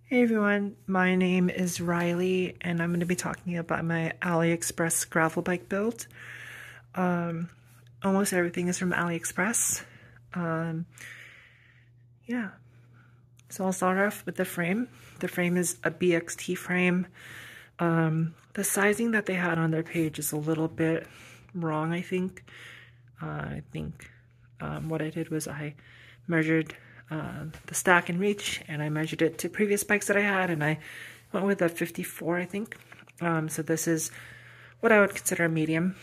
Hey everyone, my name is Riley and I'm going to be talking about my AliExpress gravel bike build. Almost everything is from AliExpress. Um, yeah, so I'll start off with the frame. The frame is a BXT frame. The sizing that they had on their page is a little bit wrong, I think. What I did was I measured the stack and reach, and I measured it to previous bikes that I had, and I went with a 54, I think. So this is what I would consider a medium.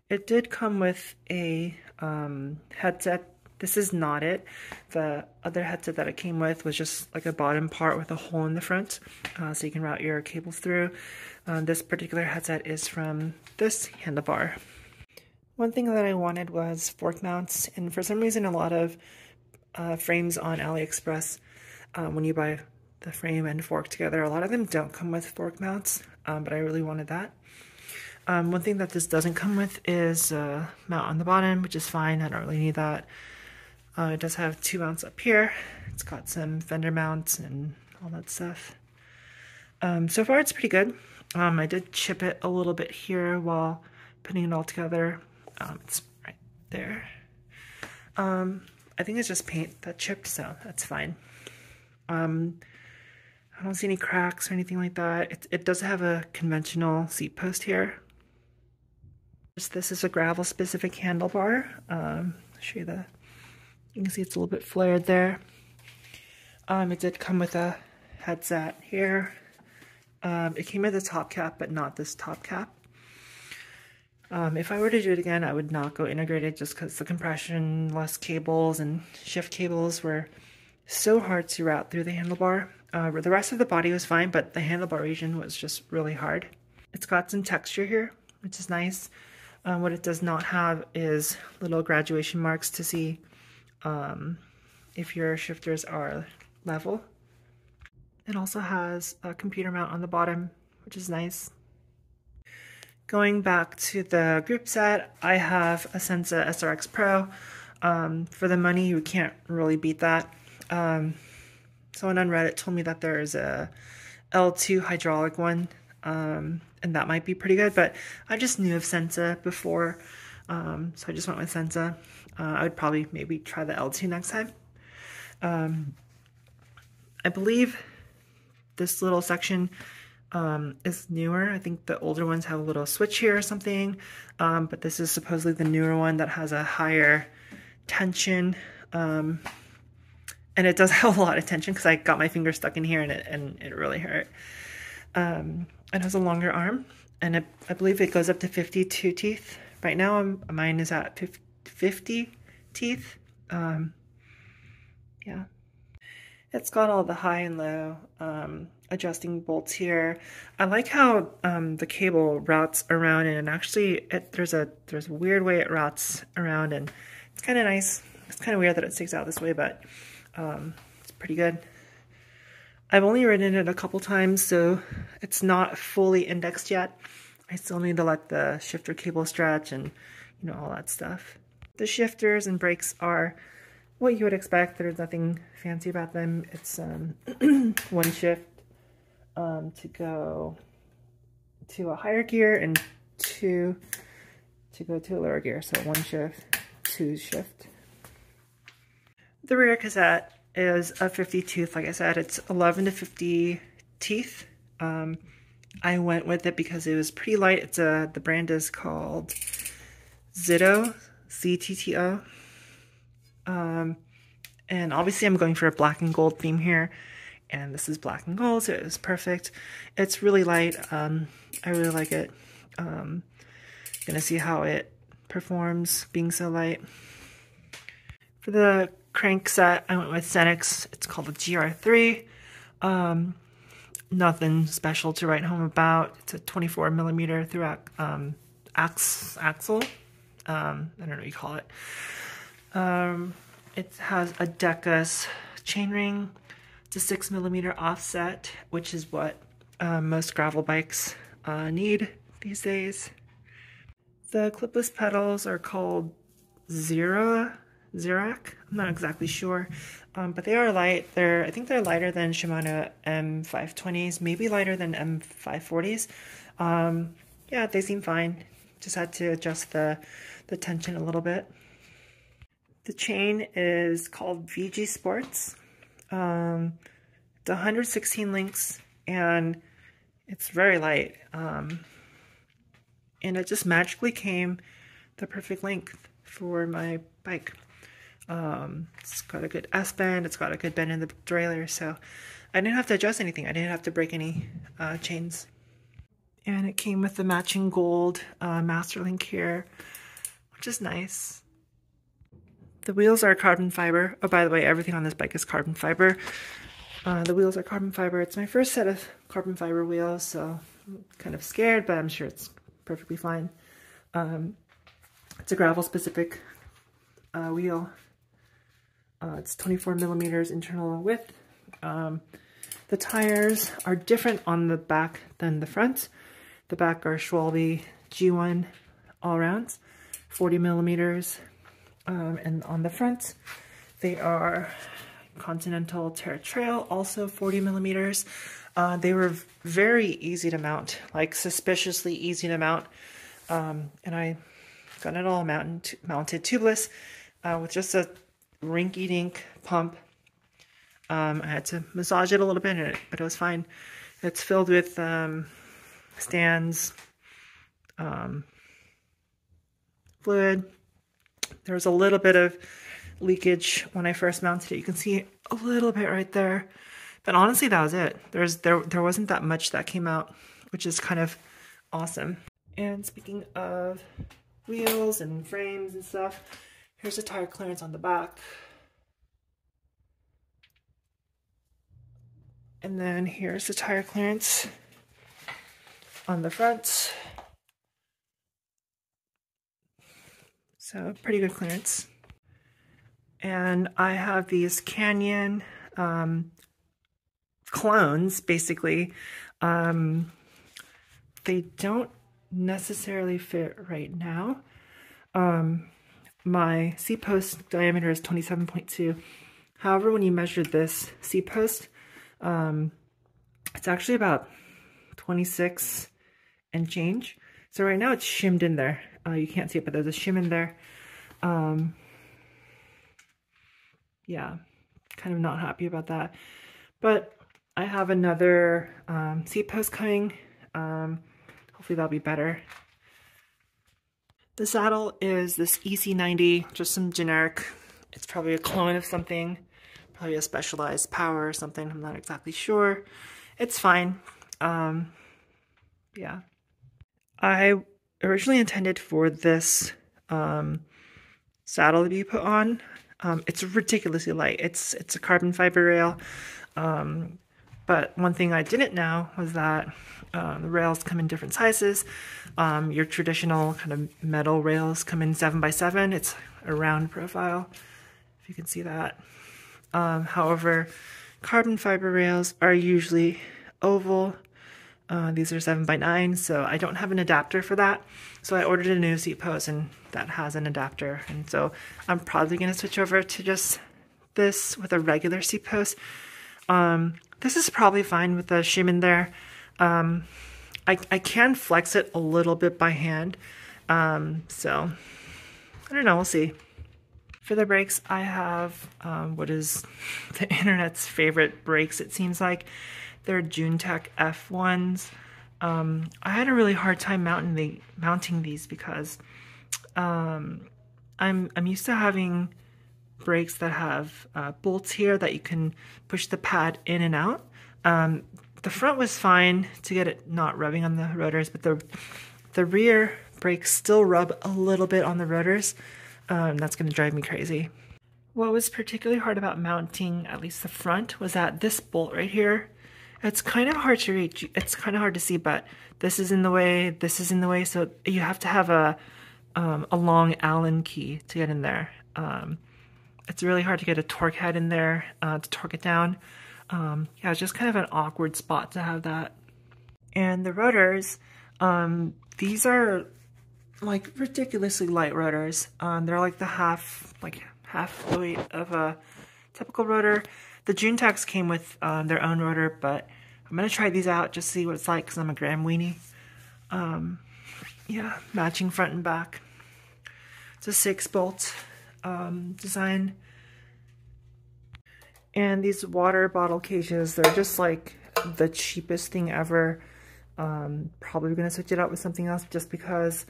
It did come with a headset. This is not it. The other headset that it came with was just like a bottom part with a hole in the front, so you can route your cables through. This particular headset is from this handlebar. One thing that I wanted was fork mounts, and for some reason a lot of frames on AliExpress, when you buy the frame and fork together, a lot of them don't come with fork mounts, but I really wanted that. One thing that this doesn't come with is a mount on the bottom, which is fine. I don't really need that. It does have 2 mounts up here. It's got some fender mounts and all that stuff. So far it's pretty good. I did chip it a little bit here while putting it all together. It's right there. I think it's just paint that chipped, so that's fine. I don't see any cracks or anything like that. It does have a conventional seat post here. This is a gravel specific handlebar. I'll show you you can see it's a little bit flared there. It did come with a headset here. It came with a top cap, but not this top cap. If I were to do it again, I would not go integrated just because the compression, less cables, and shift cables were so hard to route through the handlebar. The rest of the body was fine, but the handlebar region was just really hard. It's got some texture here, which is nice. What it does not have is little graduation marks to see if your shifters are level. It also has a computer mount on the bottom, which is nice. Going back to the group set, I have a Senza SRX Pro. For the money, you can't really beat that. Someone on Reddit told me that there's a L2 hydraulic one, and that might be pretty good, but I just knew of Senza before, so I just went with Senza. I would probably maybe try the L2 next time. I believe this little section is newer. I think the older ones have a little switch here or something, but this is supposedly the newer one that has a higher tension, and it does have a lot of tension because I got my finger stuck in here and it really hurt. It has a longer arm, and I believe it goes up to 52 teeth. Right now mine is at 50 teeth. Yeah. It's got all the high and low adjusting bolts here. I like how the cable routes around, and actually there's a weird way it routes around, and it's kind of nice. It's kind of weird that it sticks out this way, but it's pretty good. I've only ridden it a couple times, so it's not fully indexed yet. I still need to let the shifter cable stretch and all that stuff. The shifters and brakes are what you would expect. There's nothing fancy about them. It's one shift to go to a higher gear and 2 to go to a lower gear. So 1 shift, 2 shift. The rear cassette is a 50 tooth. Like I said, it's 11 to 50 teeth. I went with it because it was pretty light. It's the brand is called Zitto, Z-T-T-O. And obviously I'm going for a black and gold theme here, and this is black and gold, so it was perfect. It's really light. I really like it. Gonna see how it performs being so light. For the crank set, I went with Xenix. It's called the GR3. Nothing special to write home about. It's a 24 millimeter through axle. I don't know what you call it. It has a Decus chainring. It's a 6 millimeter offset, which is what most gravel bikes need these days. The clipless pedals are called Zerac. I'm not exactly sure. but they are light. I think they're lighter than Shimano M520s, maybe lighter than M540s. Yeah, they seem fine. Just had to adjust the tension a little bit. The chain is called VG Sports. It's 116 links and it's very light. And it just magically came the perfect length for my bike. It's got a good S bend, it's got a good bend in the derailleur, so I didn't have to adjust anything. I didn't have to break any chains. And it came with the matching gold master link here, which is nice. The wheels are carbon fiber. Oh, by the way, everything on this bike is carbon fiber. The wheels are carbon fiber. It's my first set of carbon fiber wheels, so I'm kind of scared, but I'm sure it's perfectly fine. It's a gravel specific wheel. It's 24 millimeters internal width. The tires are different on the back than the front. The back are Schwalbe G1 all-rounds, 40 millimeters. And on the front, they are Continental Terra Trail, also 40 millimeters. They were very easy to mount, like suspiciously easy to mount. And I got it all mounted tubeless with just a rinky-dink pump. I had to massage it a little bit, but it was fine. It's filled with stands, fluid. There was a little bit of leakage when I first mounted it. You can see a little bit right there, but honestly, that was it. There wasn't that much that came out, which is kind of awesome. And speaking of wheels and frames and stuff, here's the tire clearance on the back. And then here's the tire clearance on the front. So pretty good clearance. And I have these Canyon clones, basically. They don't necessarily fit right now. My seat post diameter is 27.2. However, when you measure this seat post, it's actually about 26 and change. So right now it's shimmed in there. You can't see it, but there's a shim in there. Yeah, kind of not happy about that. But I have another seat post coming. Hopefully that'll be better. The saddle is this EC90, just some generic. It's probably a clone of something, probably a Specialized Power or something. I'm not exactly sure. It's fine. Yeah. I originally intended for this saddle to be put on. It's ridiculously light. It's a carbon fiber rail. But one thing I didn't know was that the rails come in different sizes. Your traditional kind of metal rails come in 7x7. It's a round profile, if you can see that. However, carbon fiber rails are usually oval. These are 7x9, so I don't have an adapter for that. So I ordered a new seat post and that has an adapter. And so I'm probably going to switch over to just this with a regular seat post. This is probably fine with the shim in there. I can flex it a little bit by hand. So I don't know, we'll see. For the brakes, I have what is the internet's favorite brakes, it seems like. They're JuneTech F1s. I had a really hard time mounting these because I'm used to having brakes that have bolts here that you can push the pad in and out. The front was fine to get it not rubbing on the rotors, but the rear brakes still rub a little bit on the rotors. That's going to drive me crazy. What was particularly hard about mounting at least the front was that this bolt right here, it's kind of hard to reach. It's kind of hard to see, but this is in the way, this is in the way, so you have to have a long Allen key to get in there. It's really hard to get a torque head in there to torque it down. Yeah, it's just kind of an awkward spot to have that. And the rotors, these are like ridiculously light rotors. They're like half the weight of a typical rotor. The June Tax came with their own rotor, but I'm going to try these out, just see what it's like, because I'm a gram weenie. Yeah, matching front and back. It's a 6-bolt design. And these water bottle cages, they're just like the cheapest thing ever. Probably going to switch it out with something else just because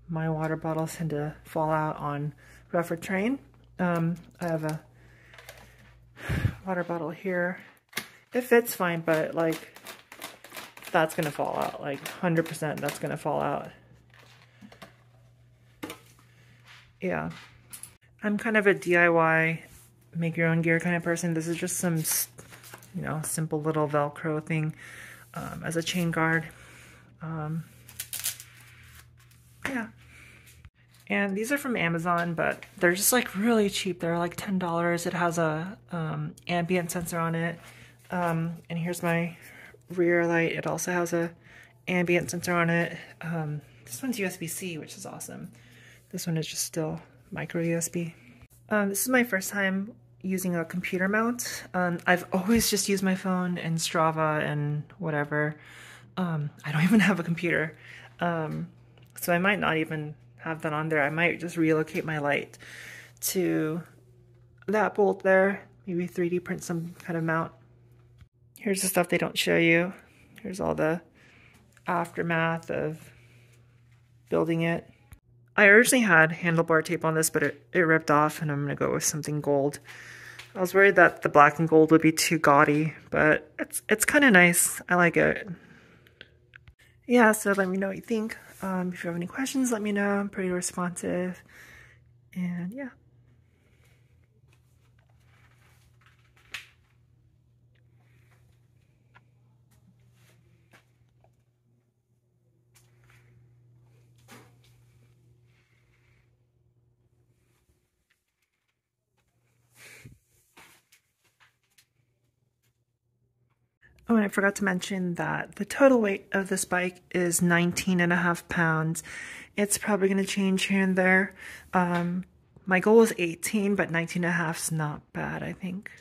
my water bottles tend to fall out on rougher terrain. I have a water bottle here. It fits fine, but like that's gonna fall out. Like 100% that's gonna fall out. Yeah. I'm kind of a DIY, make your own gear kind of person. This is just some, you know, simple little Velcro thing as a chain guard. Yeah. And these are from Amazon, but they're just like really cheap. They're like $10. It has a ambient sensor on it. And here's my rear light. It also has a ambient sensor on it. This one's USB-C, which is awesome. This one is just still micro USB. This is my first time using a computer mount. I've always just used my phone and Strava and whatever. I don't even have a computer. So I might not even have that on there. I might just relocate my light to that bolt there. Maybe 3D print some kind of mount. Here's the stuff they don't show you. Here's all the aftermath of building it. I originally had handlebar tape on this, but it ripped off, and I'm gonna go with something gold. I was worried that the black and gold would be too gaudy, but it's kind of nice. I like it. Yeah, so let me know what you think. If you have any questions, let me know. I'm pretty responsive. And yeah. Oh, and I forgot to mention that the total weight of this bike is 19.5 pounds. It's probably going to change here and there. My goal is 18, but 19.5 is not bad, I think.